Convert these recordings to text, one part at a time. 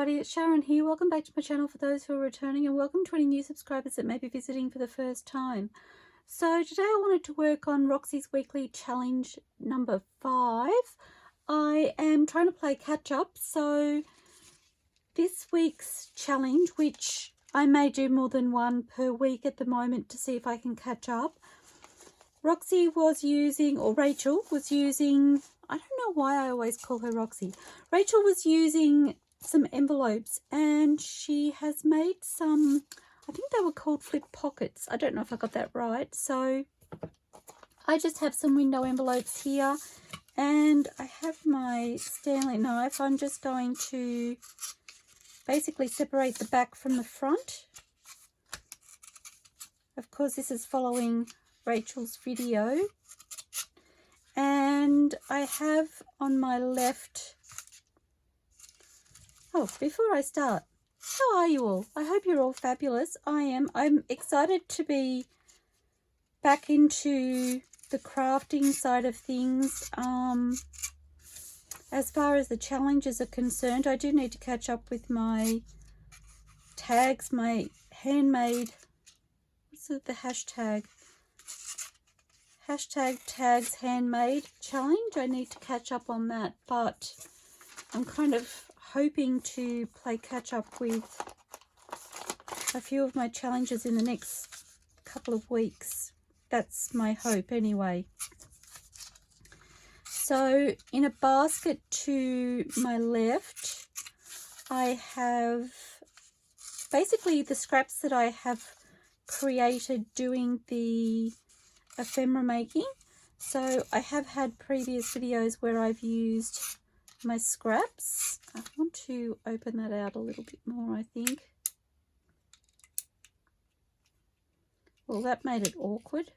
everybody, it's Sharon here. Welcome back to my channel for those who are returning, and welcome to any new subscribers that may be visiting for the first time. So today I wanted to work on Roxy's weekly challenge number 5. I am trying to play catch up, so this week's challenge, which I may do more than one per week at the moment to see if I can catch up, Roxy was using, or Rachel was using, I don't know why I always call her Roxy. Rachel was using some envelopes, and she has made some, I think they were called flip pockets. I don't know if I got that right. So I just have some window envelopes here, and I have my Stanley knife. I'm just going to basically separate the back from the front. Of course, this is following Rachel's video. And I have on my left, oh, before I start, how are you all? I hope you're all fabulous. I am. I'm excited to be back into the crafting side of things. As far as the challenges are concerned, I do need to catch up with my tags, my handmade, what's the hashtag? Hashtag tags handmade challenge. I need to catch up on that, but I'm kind of hoping to play catch up with a few of my challenges in the next couple of weeks. That's my hope anyway. So in a basket to my left, I have basically the scraps that I have created doing the ephemera making. So I have had previous videos where I've used my scraps. I want to open that out a little bit more, I think. Well, that made it awkward.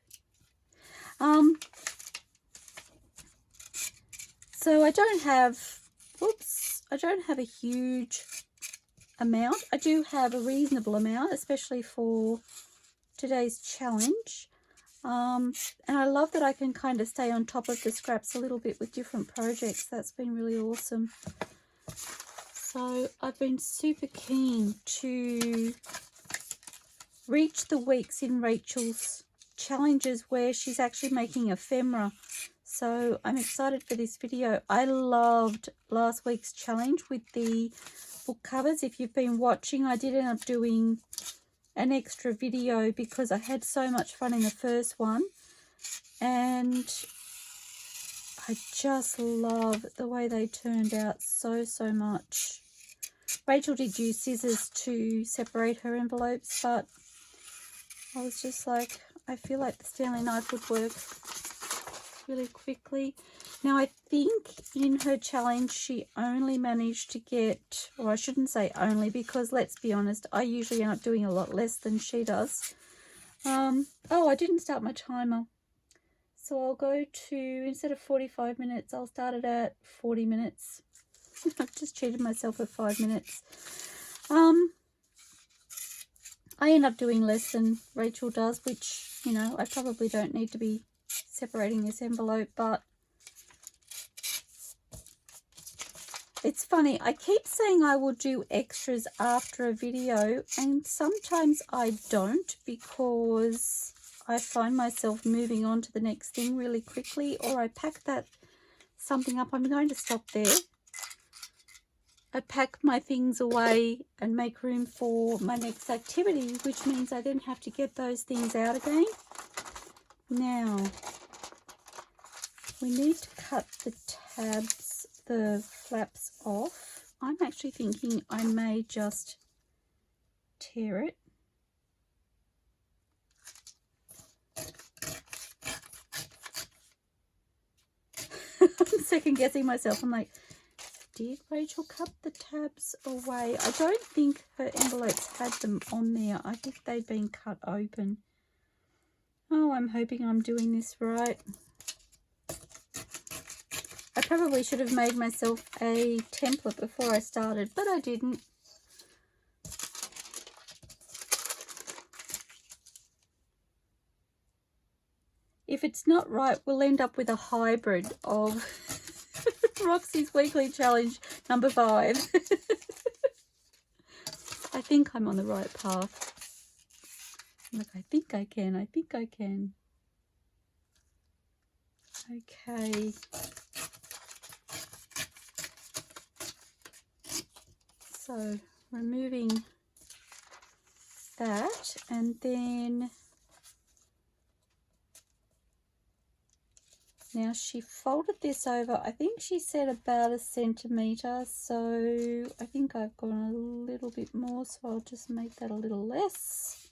So I don't have, whoops, I don't have a huge amount. I do have a reasonable amount, especially for today's challenge. And I love that I can kind of stay on top of the scraps a little bit with different projects. That's been really awesome. So I've been super keen to reach the weeks in Rachel's challenges where she's actually making ephemera. So I'm excited for this video. I loved last week's challenge with the book covers. If you've been watching, I did end up doing an extra video because I had so much fun in the first one, and I just love the way they turned out so much. Rachel did use scissors to separate her envelopes, but I was just like, I feel like the Stanley knife would work really quickly. Now I think in her challenge she only managed to get, or I shouldn't say only, because let's be honest, I usually end up doing a lot less than she does. Oh, I didn't start my timer. So I'll go to, instead of 45 minutes, I'll start it at 40 minutes. I've just cheated myself for 5 minutes. I end up doing less than Rachel does, which, you know, I probably don't need to be separating this envelope, but it's funny, I keep saying I will do extras after a video, and sometimes I don't because I find myself moving on to the next thing really quickly, or I pack that something up. I'm going to stop there. I pack my things away and make room for my next activity, which means I then have to get those things out again. Now, we need to cut the tabs, the flaps off. I'm actually thinking I may just tear it. I'm second guessing myself. I'm like, did Rachel cut the tabs away? I don't think her envelopes had them on there. I think they'd been cut open. Oh, I'm hoping I'm doing this right. I probably should have made myself a template before I started, but I didn't. If it's not right, we'll end up with a hybrid of Roxy's weekly challenge number 5. I think I'm on the right path. Look, I think I can. I think I can. Okay. So removing that, and then now she folded this over, I think she said about 1 centimetre, so I think I've gone a little bit more, so I'll just make that a little less.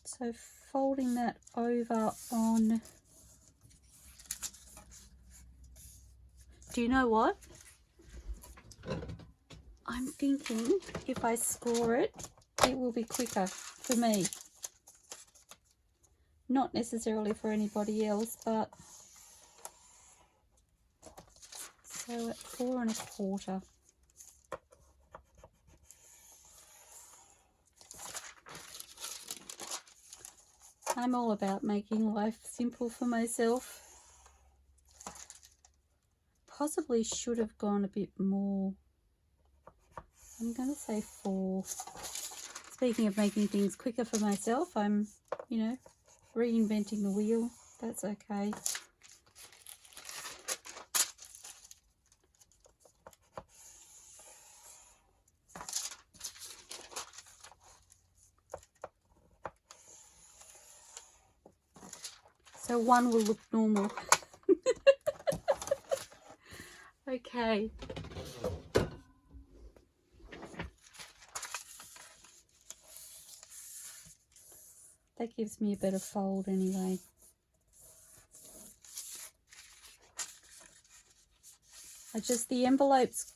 So folding that over on, do you know what? I'm thinking if I score it, it will be quicker for me. Not necessarily for anybody else, but so at 4 1/4. I'm all about making life simple for myself. Possibly should have gone a bit more. I'm going to say 4. Speaking of making things quicker for myself, I'm, you know, reinventing the wheel. That's okay. So 1 will look normal. Okay. That gives me a better fold anyway. The envelopes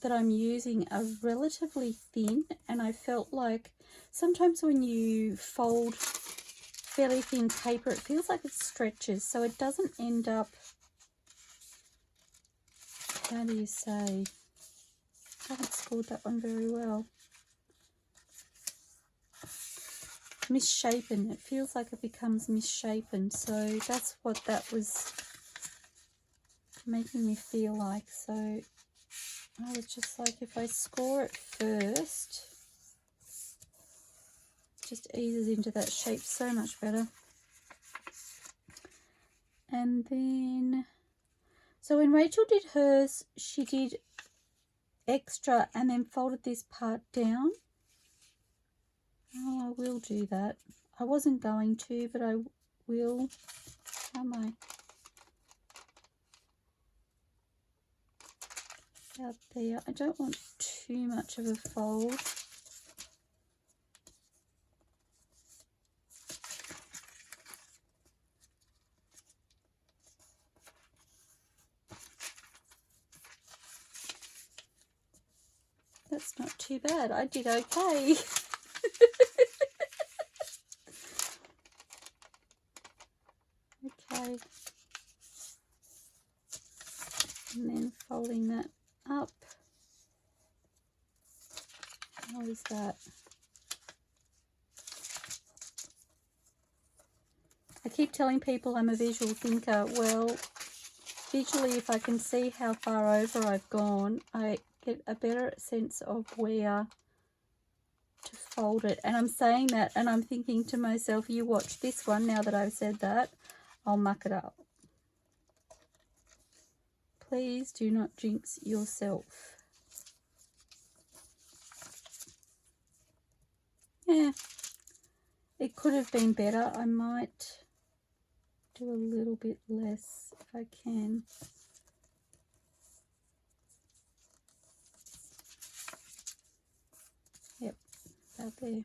that I'm using are relatively thin, and I felt like sometimes when you fold fairly thin paper, it feels like it stretches, so it doesn't end up, how do you say, I haven't scored that one very well. Misshapen. It feels like it becomes misshapen, so that's what that was making me feel like. So I was just like, if I score it first, it just eases into that shape so much better. And then, so when Rachel did hers, she did extra and then folded this part down. Oh, I will do that. I wasn't going to, but I will. How am I? Out there. I don't want too much of a fold. That's not too bad. I did okay. Okay. And then folding that up. How is that? I keep telling people I'm a visual thinker. Well, visually, if I can see how far over I've gone, I get a better sense of where to fold it. And I'm saying that and I'm thinking to myself, you watch this one. Now that I've said that, I'll muck it up. Please do not jinx yourself. Yeah, it could have been better. I might do a little bit less if I can. Yep, about there.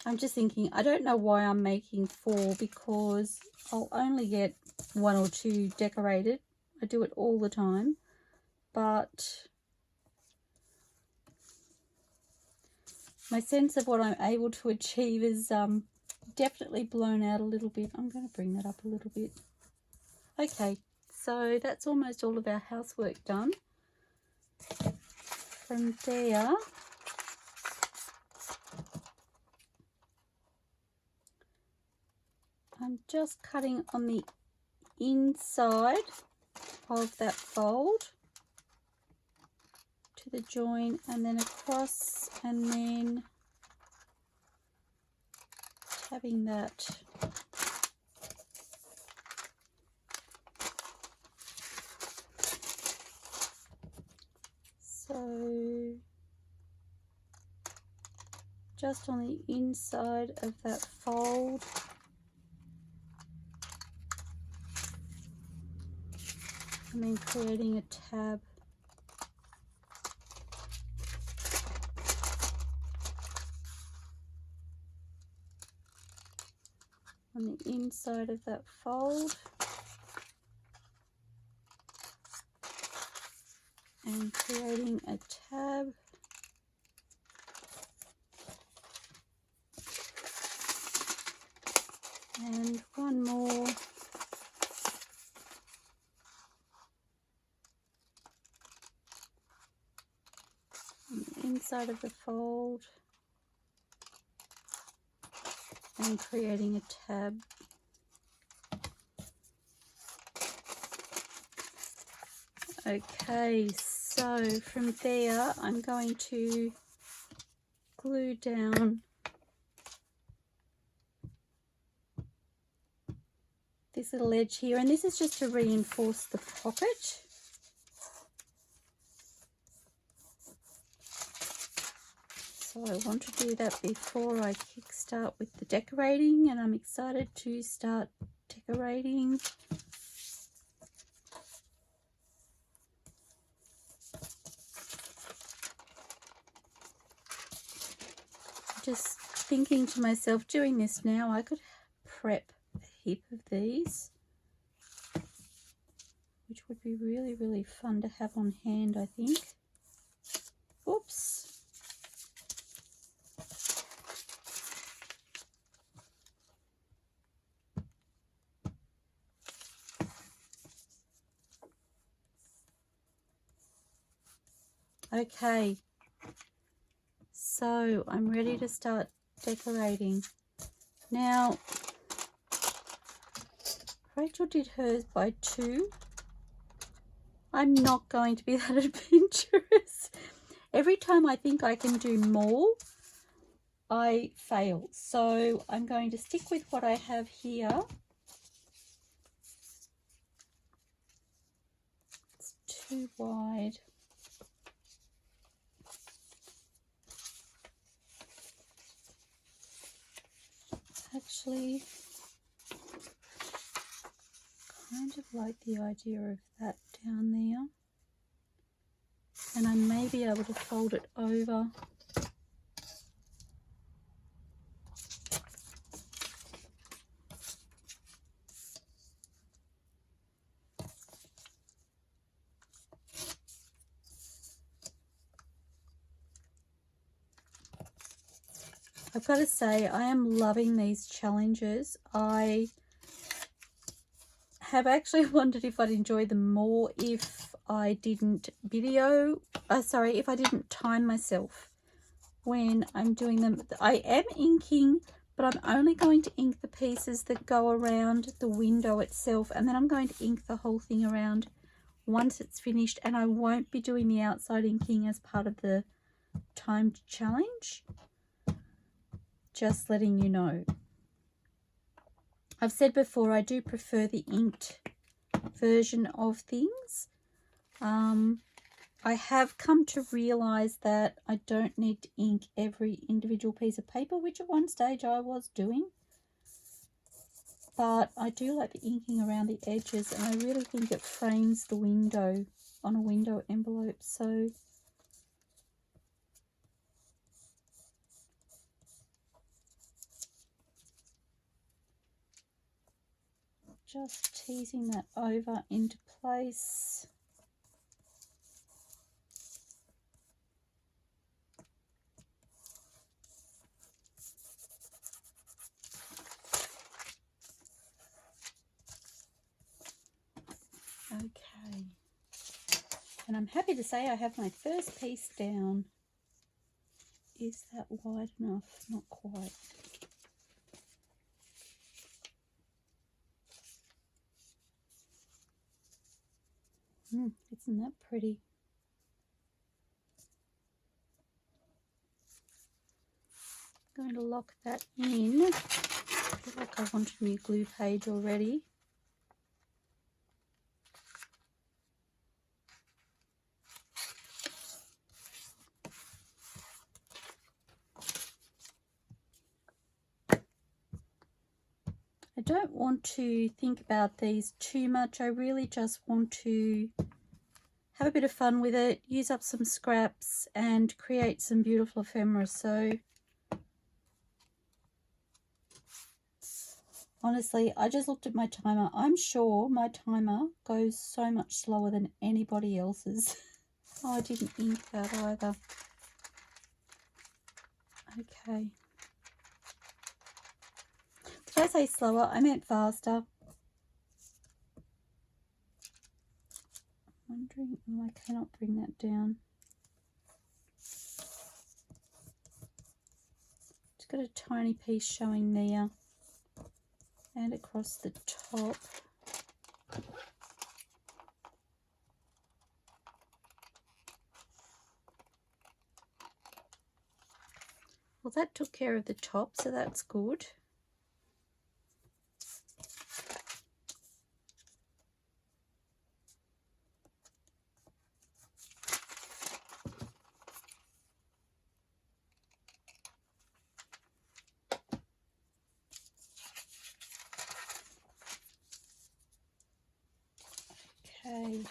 I'm just thinking, I don't know why I'm making 4, because I'll only get 1 or 2 decorated. I do it all the time, but my sense of what I'm able to achieve is definitely blown out a little bit. I'm going to bring that up a little bit. Okay, so that's almost all of our housework done. From there, I'm just cutting on the inside of that fold. to the join and then across, and then tabbing that. So just on the inside of that fold, and then creating a tab. On the inside of that fold, and creating a tab. And one more. On the inside of the fold, and creating a tab. Okay, so from there I'm going to glue down this little edge here, and this is just to reinforce the pocket. So I want to do that before I kickstart with the decorating, and I'm excited to start decorating. Just thinking to myself, doing this now, I could prep a heap of these, which would be really, really fun to have on hand, I think. Oops. Okay, so I'm ready to start decorating. Now, Rachel did hers by 2. I'm not going to be that adventurous. Every time I think I can do more, I fail. So I'm going to stick with what I have here. It's too wide. Actually, kind of like the idea of that down there, and I may be able to fold it over. I've got to say, I am loving these challenges. I have actually wondered if I'd enjoy them more if I didn't if I didn't time myself when I'm doing them. I am inking, but I'm only going to ink the pieces that go around the window itself, and then I'm going to ink the whole thing around once it's finished, and I won't be doing the outside inking as part of the timed challenge. Just letting you know. I've said before, I do prefer the inked version of things. I have come to realize that I don't need to ink every individual piece of paper, which at one stage I was doing. But I do like the inking around the edges, and I really think it frames the window on a window envelope. So just teasing that over into place. Okay, and I'm happy to say I have my first piece down. Is that wide enough? Not quite. Isn't that pretty? to lock that in. I feel like I want a new glue page already. I don't want to think about these too much. I really just want to have a bit of fun with it, use up some scraps and create some beautiful ephemera. So honestly, I just looked at my timer. I'm sure my timer goes so much slower than anybody else's. Oh, I didn't ink that either. Okay. Did I say slower? I meant faster. Wondering, oh, I cannot bring that down. Just got a tiny piece showing there and across the top. Well, that took care of the top, so that's good. Okay.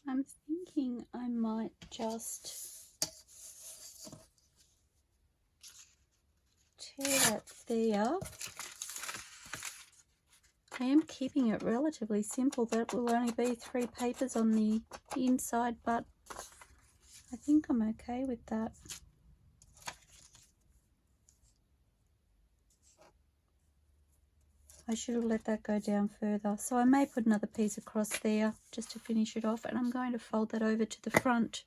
I'm thinking I might just tear that there. I am keeping it relatively simple. That will only be 3 papers on the inside, but I think I'm okay with that. I should have let that go down further. So I may put another piece across there just to finish it off, and I'm going to fold that over to the front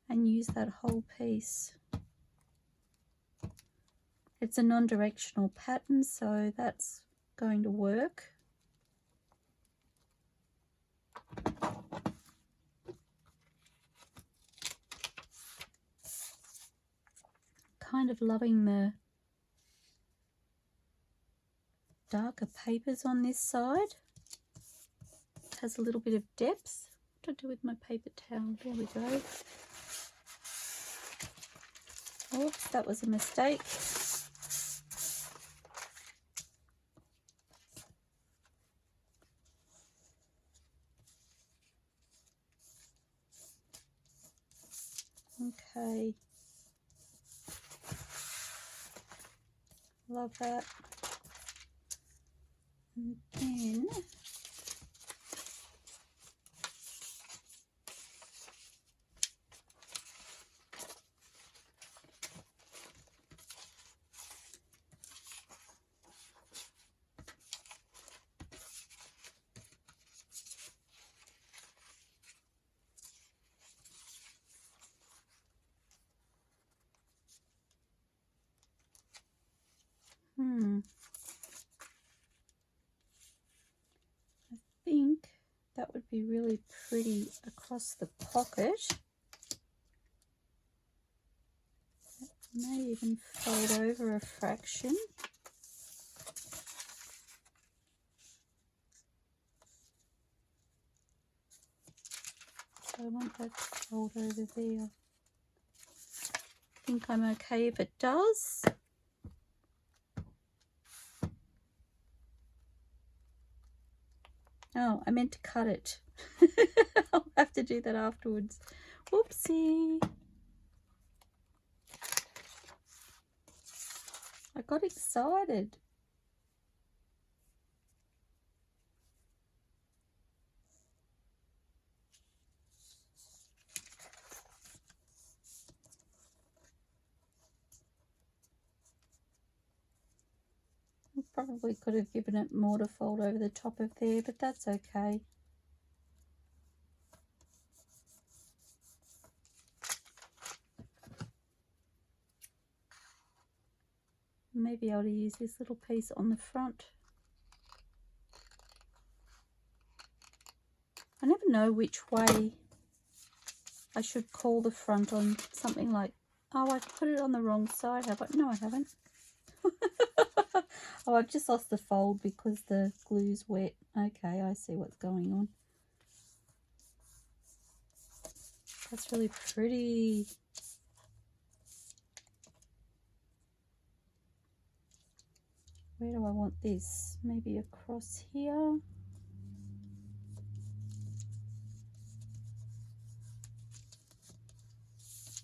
and use that whole piece. It's a non-directional pattern, so that's going to work. Kind of loving the darker papers on this side. It has a little bit of depth. What do I do with my paper towel? There we go. Oops, that was a mistake. Okay. Love that. And then I think that would be really pretty across the pocket. May even fold over a fraction. So I want that to fold over there. I think I'm okay if it does. Oh, I meant to cut it. I'll have to do that afterwards. Whoopsie. I got excited. Probably could have given it more to fold over the top of there, but that's okay. Maybe I'll use this little piece on the front. I never know which way I should call the front on something like, oh, I put it on the wrong side, have I? No, I haven't. Oh, I've just lost the fold because the glue's wet. Okay, I see what's going on. That's really pretty. Where do I want this? Maybe across here.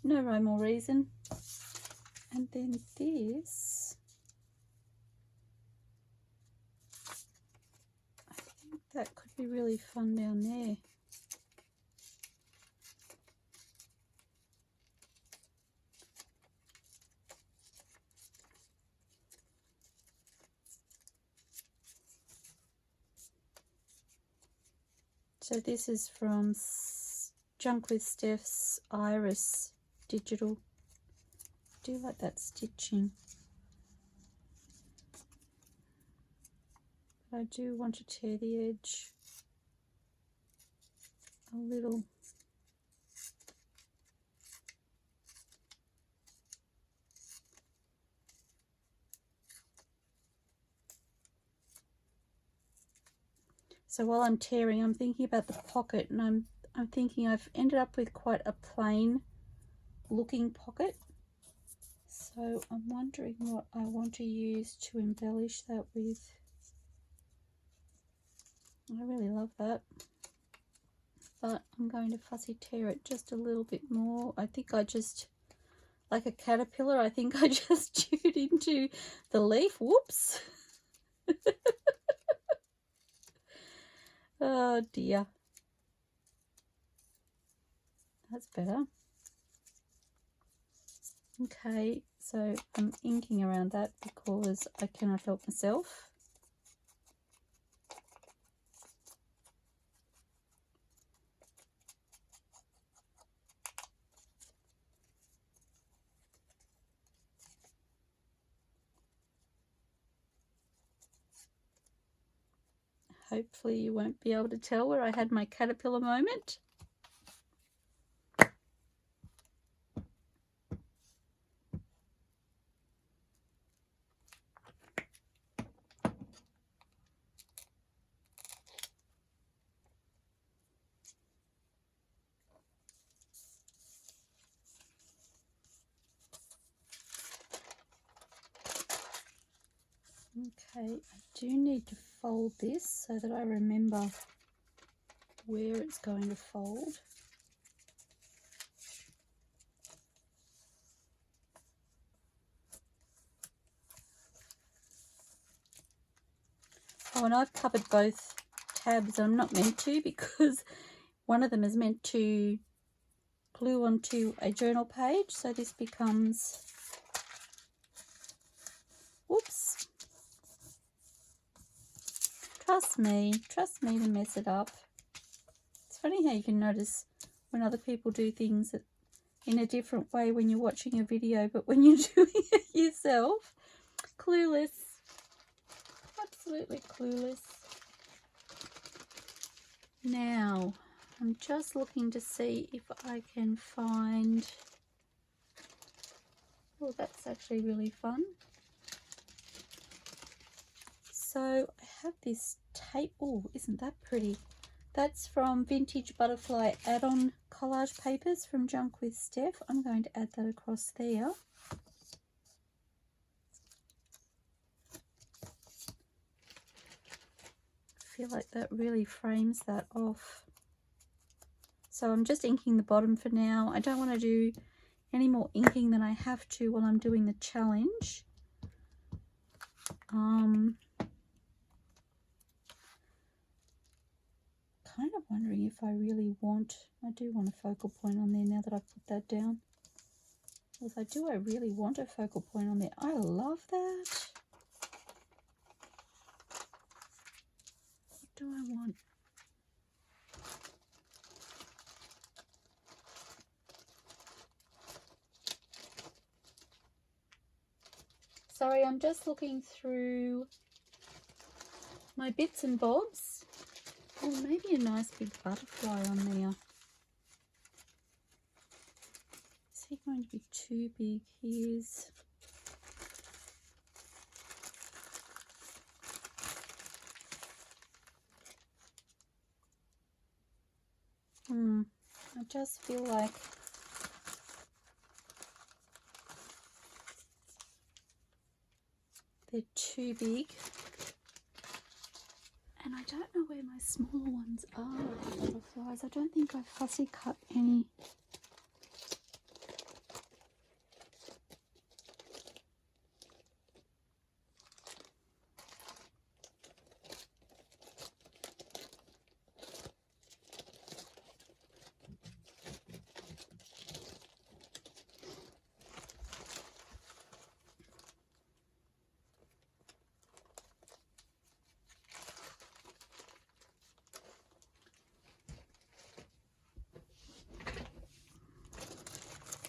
No rhyme or reason. And then this, I think that could be really fun down there. So this is from Junk with Steph's Iris Digital. I do like that stitching. But I do want to tear the edge a little. So while I'm tearing, I'm thinking about the pocket, and I'm thinking I've ended up with quite a plain looking pocket. So I'm wondering what I want to use to embellish that with. I really love that. But I'm going to fussy tear it just a little bit more. I think I just, like a caterpillar, I think I just chewed into the leaf. Whoops. Oh dear. That's better. Okay, so I'm inking around that because I cannot help myself. Hopefully you won't be able to tell where I had my caterpillar moment. Okay, I do need to fold this so that I remember where it's going to fold. Oh, and I've covered both tabs. I'm not meant to because one of them is meant to glue onto a journal page, so this becomes, whoops, trust me to mess it up. It's funny how you can notice when other people do things in a different way when you're watching a video, but when you're doing it yourself, clueless, absolutely clueless. Now I'm just looking to see if I can find, oh, that's actually really fun. So I have this tape. Oh, isn't that pretty? That's from Vintage Butterfly add-on collage papers from Junk with Steph. I'm going to add that across there. I feel like that really frames that off. So I'm just inking the bottom for now. I don't want to do any more inking than I have to while I'm doing the challenge. Kind of wondering if I really want, I do want a focal point on there now that I've put that down. I really want a focal point on there? I love that. do I want? Sorry, I'm just looking through my bits and bobs. Oh, maybe a nice big butterfly on there. Is he going to be too big? He is. I just feel like they're too big. And I don't know where my smaller ones are, the butterflies. I don't think I fussy cut any.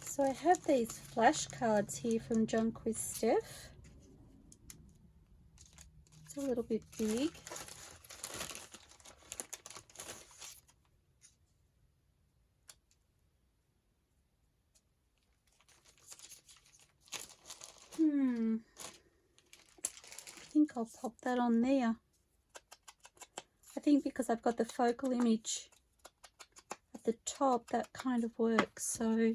So I have these flashcards here from Junk with Steph. It's a little bit big. I think I'll pop that on there. I think because I've got the focal image at the top, that kind of works. So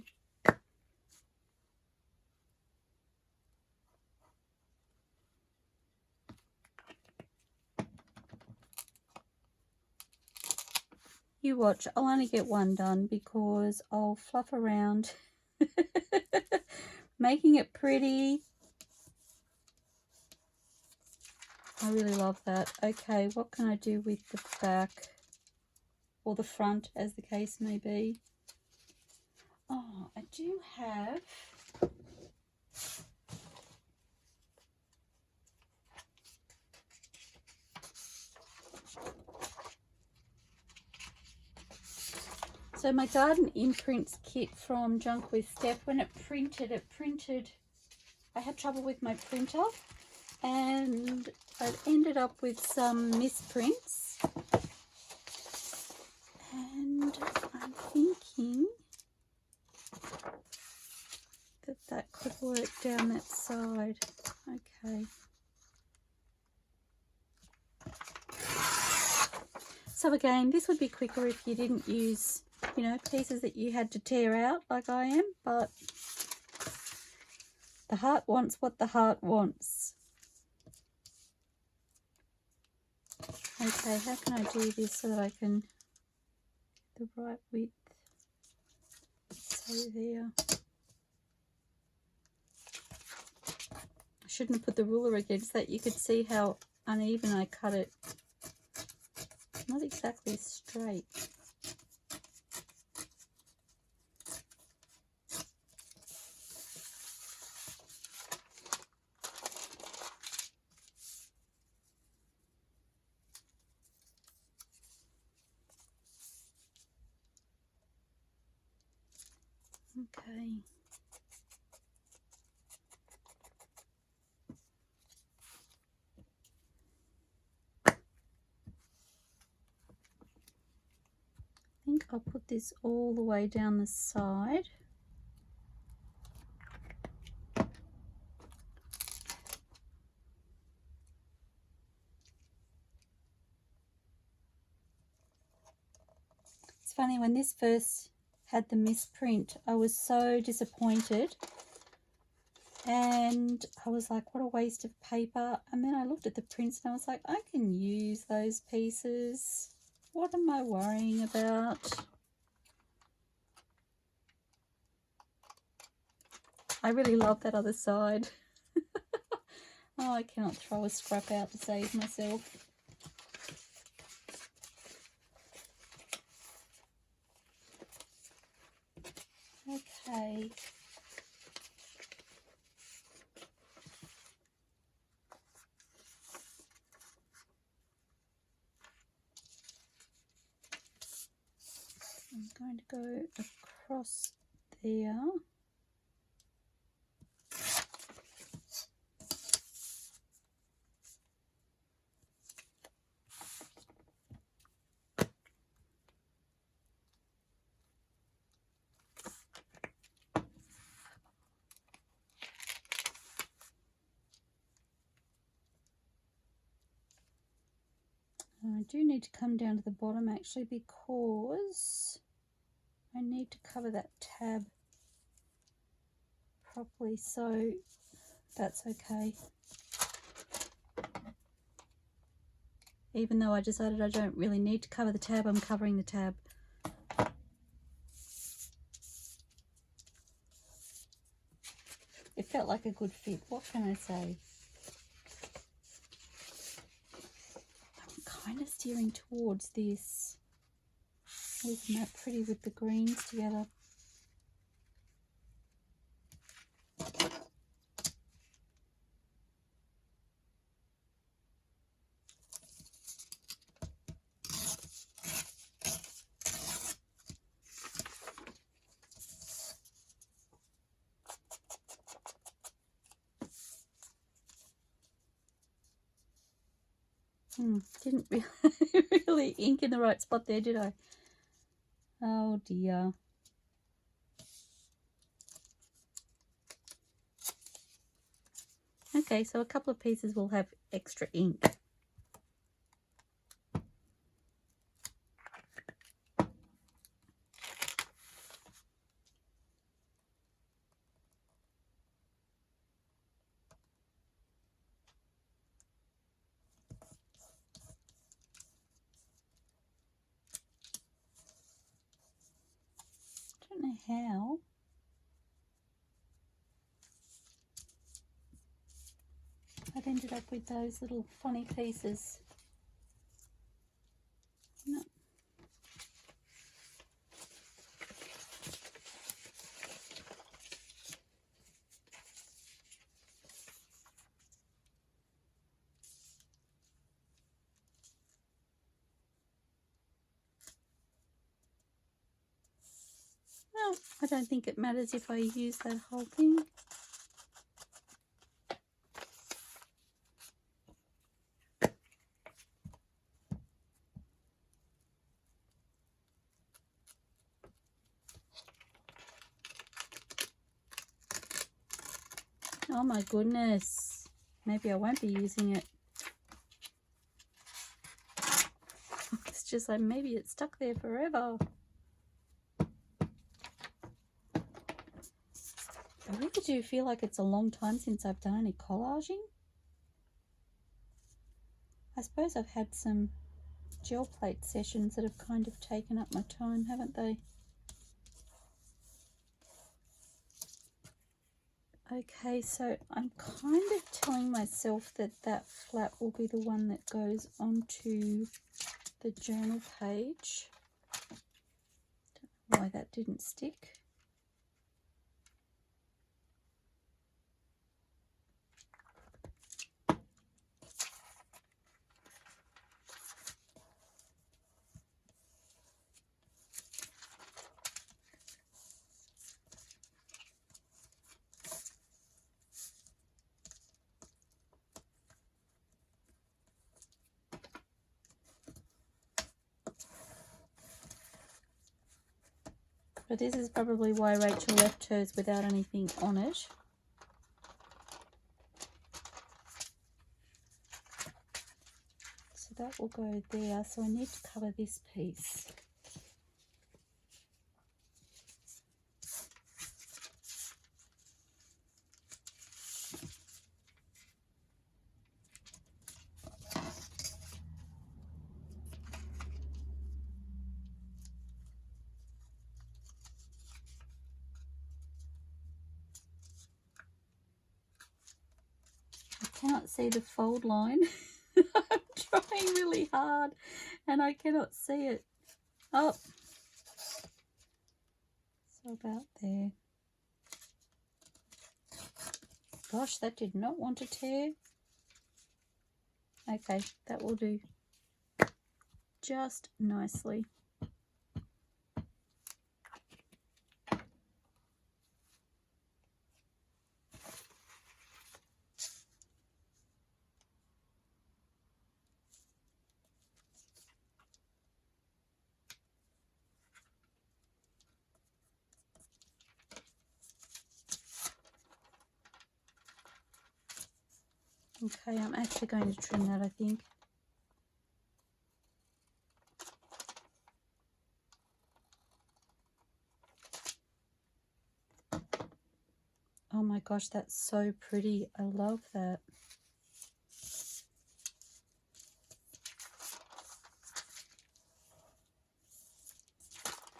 you watch, I'll only get one done because I'll fluff around making it pretty. I really love that. Okay, what can I do with the back or the front, as the case may be? Oh, I do have so my garden imprints kit from Junk with Steph. When it printed, I had trouble with my printer and I ended up with some misprints, and I'm thinking that that could work down that side. Okay. So again, this would be quicker if you didn't use, you know, pieces that you had to tear out like I am, but the heart wants what the heart wants. Okay, how can I do this so that I can the right width? So there. I shouldn't have put the ruler against that. You could see how uneven I cut it. Not exactly straight. Okay. I think I'll put this all the way down the side. It's funny, when this first had the misprint, I was so disappointed and I was like, what a waste of paper. And then I looked at the prints and I was like, I can use those pieces. What am I worrying about? I really love that other side. Oh, I cannot throw a scrap out to save myself. Okay. going to go across there. I do need to come down to the bottom actually, because I need to cover that tab properly, so that's okay. Even though I decided I don't really need to cover the tab, I'm covering the tab. It felt like a good fit. What can I say? I'm kind of steering towards this. Isn't that pretty with the greens together? Didn't really ink in the right spot there, did I? Oh dear. Okay, so a couple of pieces will have extra ink. I don't know how. I've ended up with those little funny pieces. No. Well, I don't think it matters if I use that whole thing. Oh my goodness. Maybe I won't be using it. It's just like maybe it's stuck there forever. I really do feel like it's a long time since I've done any collaging. I suppose I've had some gel plate sessions that have kind of taken up my time, haven't they? Okay, so I'm kind of telling myself that that flap will be the one that goes onto the journal page. Don't know why that didn't stick. But this is probably why Rachel left hers without anything on it. So that will go there. So I need to cover this piece. I cannot see the fold line. I'm trying really hard and I cannot see it. Oh, so about there. Gosh, that did not want to tear. Okay, that will do just nicely. Okay, I'm actually going to trim that, I think. Oh my gosh, that's so pretty. I love that.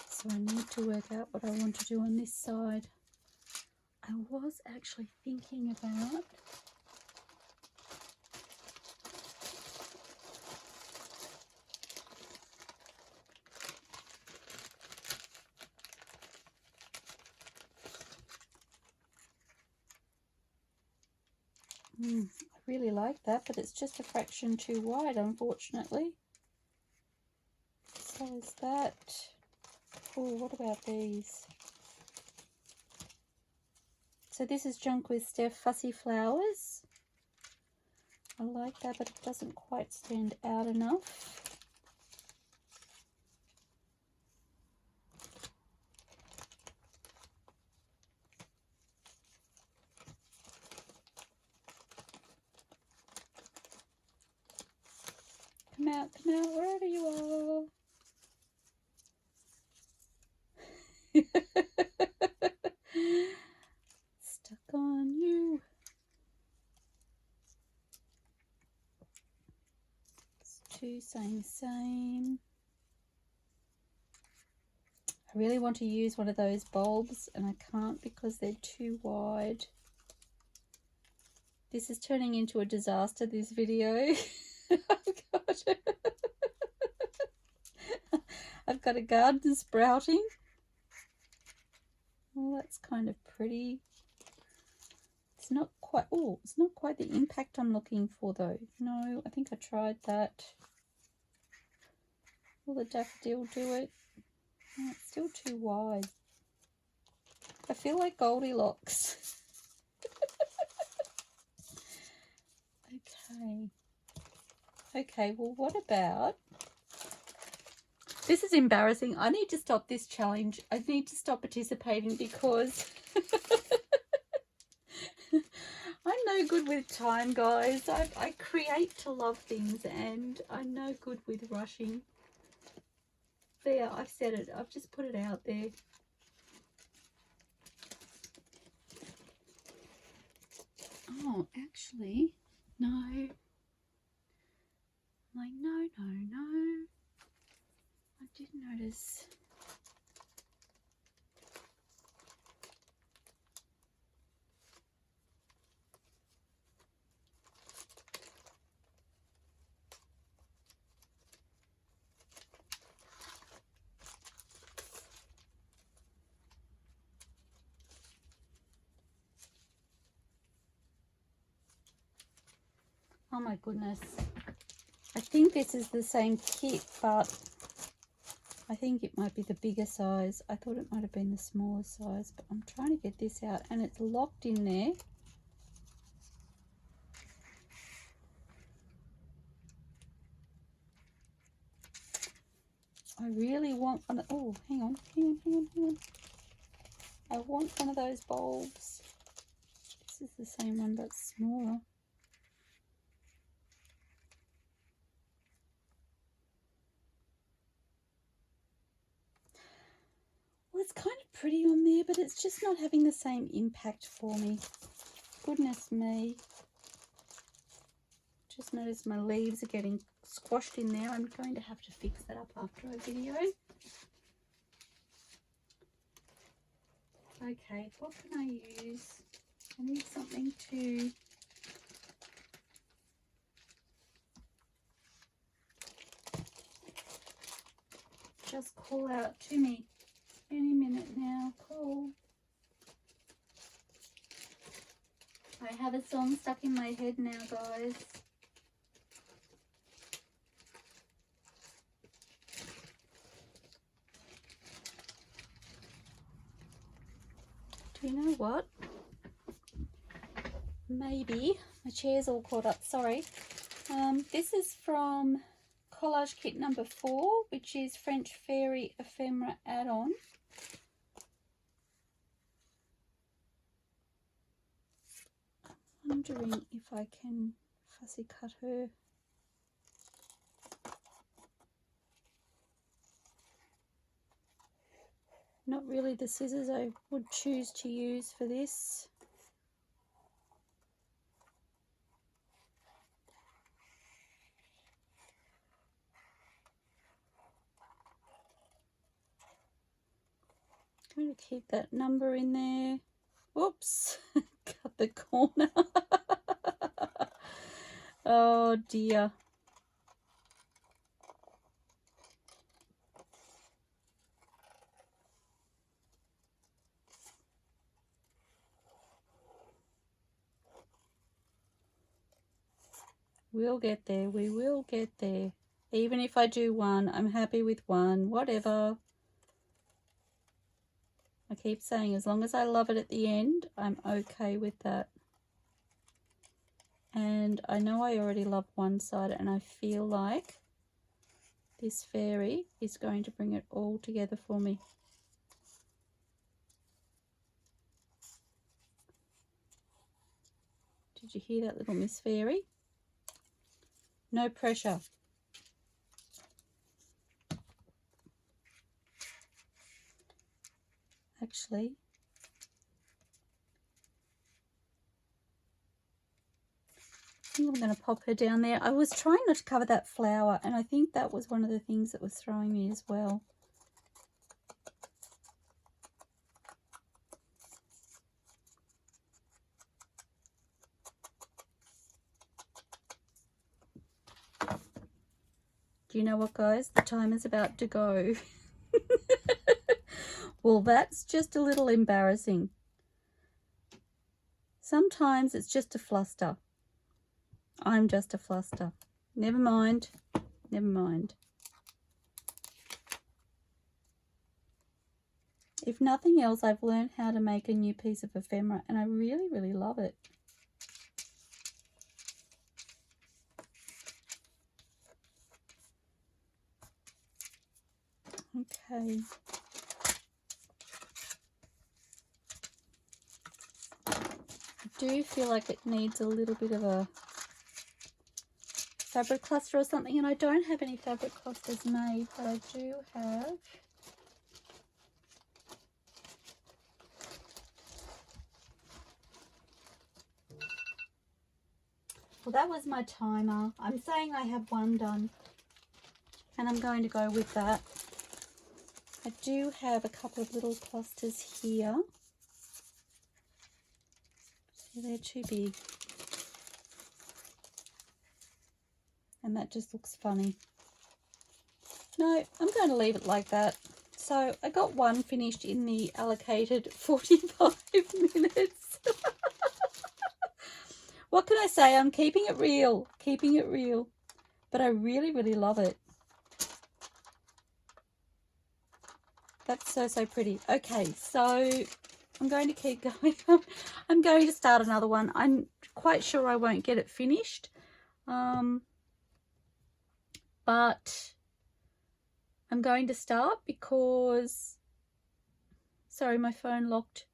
So I need to work out what I want to do on this side. I was actually thinking about I really like that, but it's just a fraction too wide, unfortunately. So is that... Oh, what about these? So this is Junk with Steph Fussy Flowers. I like that, but it doesn't quite stand out enough. Come out, wherever you are. Stuck on you. It's two same. I really want to use one of those bulbs and I can't because they're too wide. This is turning into a disaster, this video. Oh God. I've got a garden sprouting. Well, that's kind of pretty. It's not quite, oh, it's not quite the impact I'm looking for though. No, I think I tried that. Will the daffodil do it? No, it's still too wide. I feel like Goldilocks. Okay. Okay, well, what about... This is embarrassing. I need to stop this challenge. I need to stop participating because I'm no good with time, guys. I create to love things and I'm no good with rushing. There, I've said it. I've just put it out there. Oh, actually, no. Like, no. I did notice. Oh my goodness. I think this is the same kit, but I think it might be the bigger size. I thought it might have been the smaller size, but I'm trying to get this out and it's locked in there. I really want one of, oh, hang on. I want one of those bulbs. This is the same one, but smaller. Well, it's kind of pretty on there, but it's just not having the same impact for me. Goodness me. Just noticed my leaves are getting squashed in there. I'm going to have to fix that up after a video. Okay, what can I use? I need something to... just call out to me. Any minute now. Cool. I have a song stuck in my head now, guys. Do you know what? Maybe. My chair's all caught up. Sorry. This is from collage kit number 4, which is French Fairy Ephemera add-on. I'm wondering if I can fussy cut her. Not really the scissors I would choose to use for this. I'm going to keep that number in there. Whoops, cut the corner. Oh dear. We'll get there. We will get there. Even if I do one, I'm happy with one. Whatever. I keep saying as long as I love it at the end, I'm okay with that. And I know I already love one side, and I feel like this fairy is going to bring it all together for me. Did you hear that little Miss Fairy? No pressure. Actually, I think I'm going to pop her down there. I was trying not to cover that flower, and I think that was one of the things that was throwing me as well. Do you know what, guys? The time is about to go. Well, that's just a little embarrassing. Sometimes it's just a fluster. I'm just a fluster. Never mind. Never mind. If nothing else, I've learned how to make a new piece of ephemera, and I really, really love it. Okay. I do feel like it needs a little bit of a fabric cluster or something, and I don't have any fabric clusters made, but I do have well, that was my timer. I'm saying I have one done, and I'm going to go with that. I do have a couple of little clusters here. So they're too big. And that just looks funny. No, I'm going to leave it like that. So I got one finished in the allocated 45 minutes. What can I say? I'm keeping it real. Keeping it real. But I really, really love it. That's so, so pretty. Okay, so I'm going to keep going. I'm going to start another one. I'm quite sure I won't get it finished. But I'm going to start because, sorry, my phone locked.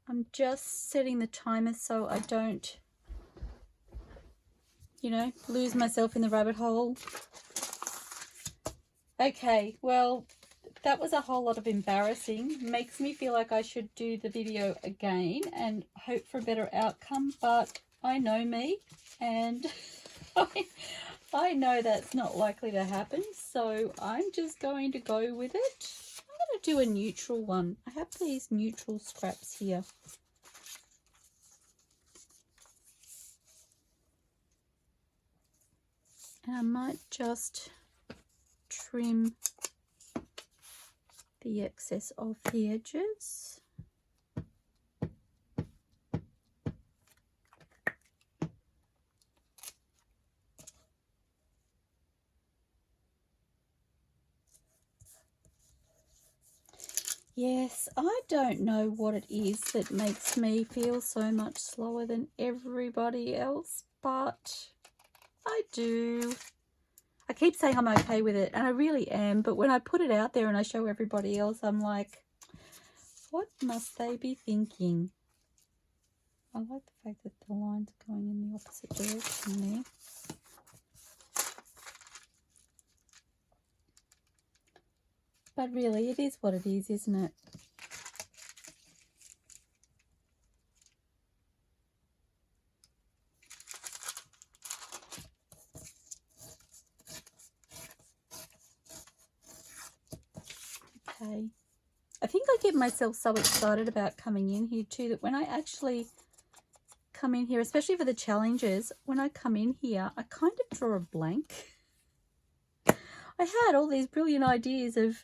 I'm just setting the timer so I don't, you know, lose myself in the rabbit hole. Okay, well, that was a whole lot of embarrassing. Makes me feel like I should do the video again and hope for a better outcome, but I know me, and I know that's not likely to happen, so I'm just going to go with it. I'm going to do a neutral one. I have these neutral scraps here. And I might just trim the excess of the edges. Yes, I don't know what it is that makes me feel so much slower than everybody else, but I do. I keep saying I'm okay with it, and I really am, but when I put it out there and I show everybody else, I'm like, what must they be thinking? I like the fact that the lines are going in the opposite direction there. But really, it is what it is, isn't it? Okay. I think I get myself so excited about coming in here too that when I actually come in here, especially for the challenges, when I come in here, I kind of draw a blank. I had all these brilliant ideas of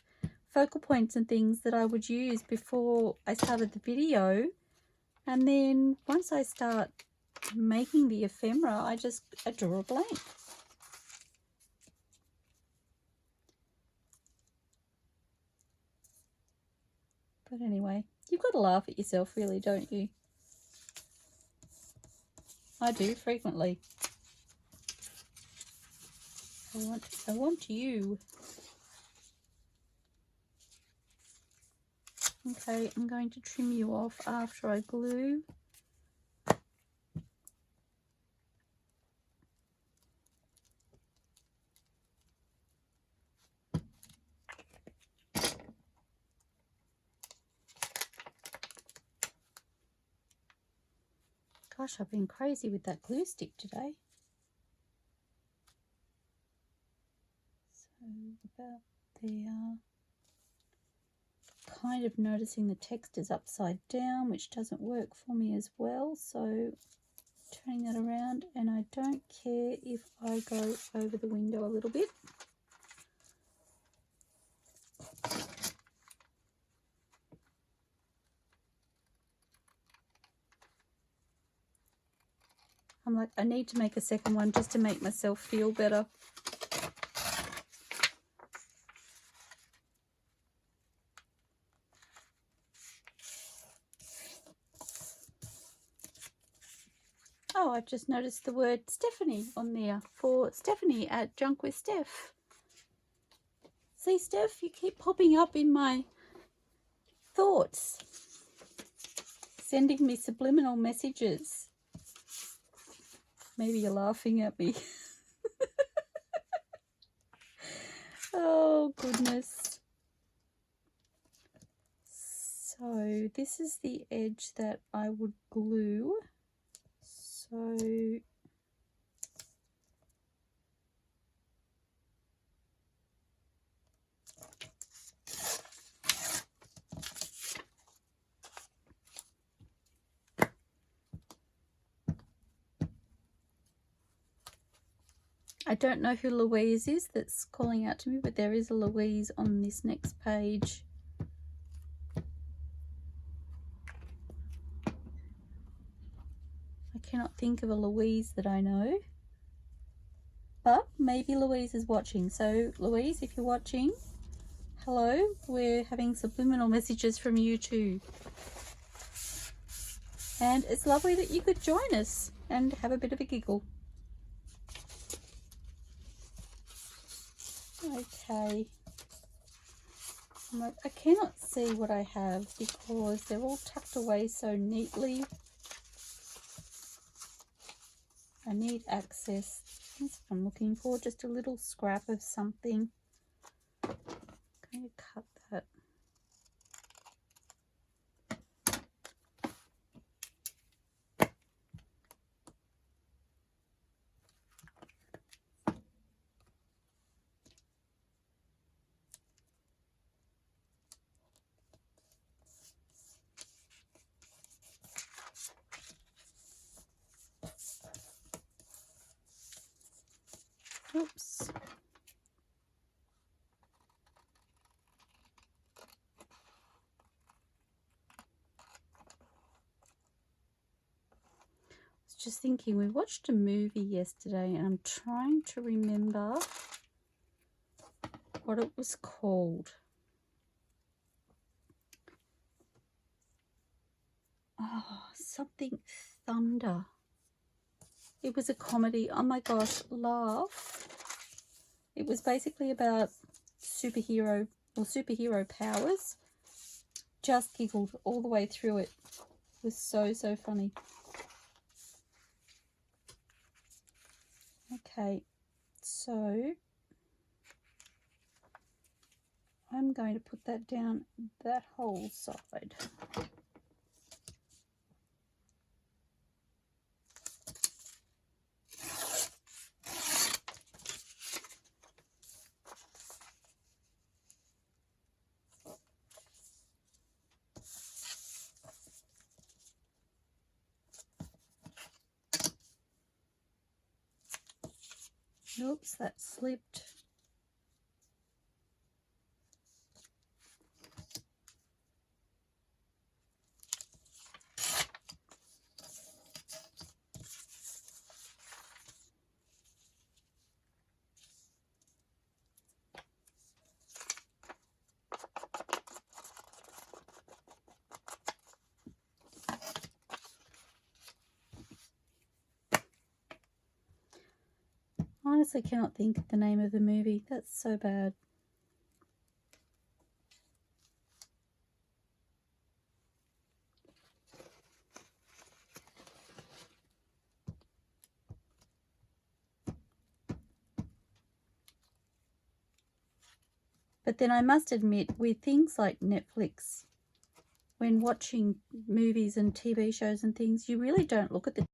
focal points and things that I would use before I started the video, and then once I start making the ephemera, I draw a blank. But anyway, you've got to laugh at yourself, really, don't you? I do frequently. I want you. Okay, I'm going to trim you off after I glue. Gosh, I've been crazy with that glue stick today. So about there. Kind of noticing the text is upside down, which doesn't work for me as well. So turning that around, and I don't care if I go over the window a little bit. I'm like, I need to make a second one just to make myself feel better. Oh, I've just noticed the word Stephanie on there for Stephanie at Junk with Steph. See, Steph, you keep popping up in my thoughts, sending me subliminal messages. Maybe you're laughing at me. Oh, goodness. So this is the edge that I would glue. So I don't know who Louise is that's calling out to me, but there is a Louise on this next page. I cannot think of a Louise that I know, but maybe Louise is watching. So Louise, if you're watching, hello, we're having subliminal messages from you too. And it's lovely that you could join us and have a bit of a giggle. Okay. I cannot see what I have because they're all tucked away so neatly. I need access. That's what I'm looking for, just a little scrap of something. I'm going to cut that. Oops. Just thinking, we watched a movie yesterday and I'm trying to remember what it was called. Oh, something Thunder. It was a comedy. Oh my gosh, laugh. It was basically about superhero powers. Just giggled all the way through it. It was so funny. Okay, so I'm going to put that down that whole side. Oops, that slipped. Honestly cannot think of the name of the movie. That's so bad. But then I must admit, with things like Netflix, when watching movies and TV shows and things, you really don't look at the